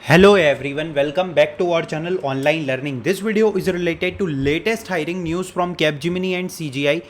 Hello everyone, welcome back to our channel Online Learning. This video is related to latest hiring news from Capgemini and CGI.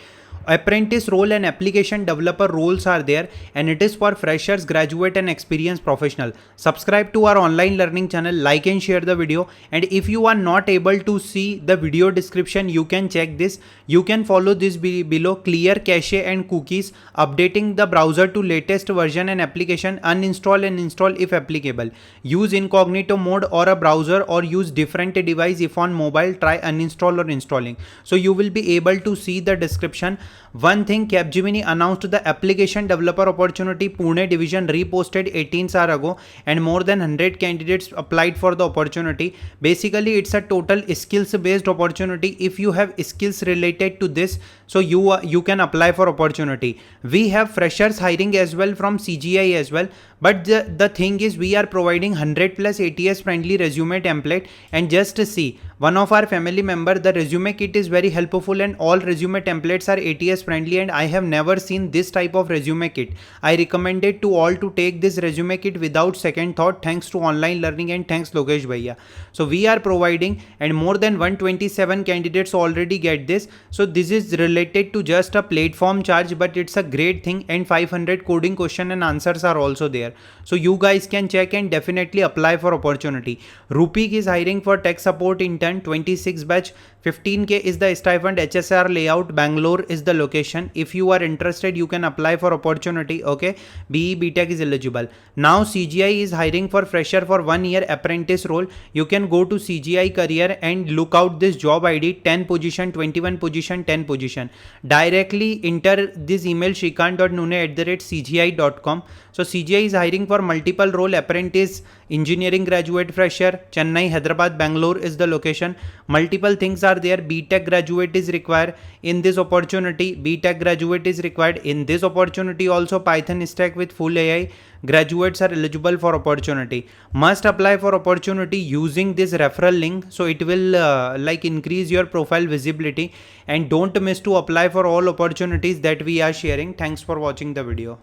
Apprentice role and application developer roles are there, and it is for freshers, graduate and experienced professional. Subscribe to our online learning channel, like and share the video, and if you are not able to see the video description, you can check this. You can follow this below: clear cache and cookies, updating the browser to latest version and application, uninstall and install if applicable, use incognito mode or a browser, or use different device. If on mobile, try uninstall or installing. So you will be able to see the description. One thing, Capgemini announced the application developer opportunity. Pune division reposted 18 hours ago, and more than 100 candidates applied for the opportunity. Basically, it's a total skills based opportunity. If you have skills related to this, so you can apply for opportunity. We have freshers hiring as well from CGI as well. But the thing is, we are providing 100 plus ATS friendly resume template, and just to see, one of our family member, the resume kit is very helpful and all resume templates are ATS friendly, and I have never seen this type of resume kit. I recommend it to all to take this resume kit without second thought. Thanks to online learning and thanks Lokesh Bhaiya. So we are providing, and more than 127 candidates already get this. So this is related to just a platform charge, but it's a great thing, and 500 coding question and answers are also there. So you guys can check and definitely apply for opportunity. Rupeek is hiring for tech support intern, 26 batch, 15k is the stipend, HSR layout, Bangalore is the location. If you are interested, you can apply for opportunity. Okay, BE BTech is eligible. Now CGI is hiring for fresher for 1 year apprentice role. You can go to CGI career and look out this job ID: 10 position, 21 position, 10 position. Directly enter this email shrikant.nune@cgi.com. So CGI is hiring for multiple role: apprentice, engineering graduate, fresher. Chennai, Hyderabad, Bangalore is the location. Multiple things are there. BTech graduate is required in this opportunity. BTech graduate is required in this opportunity also. Python stack with full AI graduates are eligible for opportunity. Must apply for opportunity using this referral link, so it will increase your profile visibility. And don't miss to apply for all opportunities that we are sharing. Thanks for watching the video.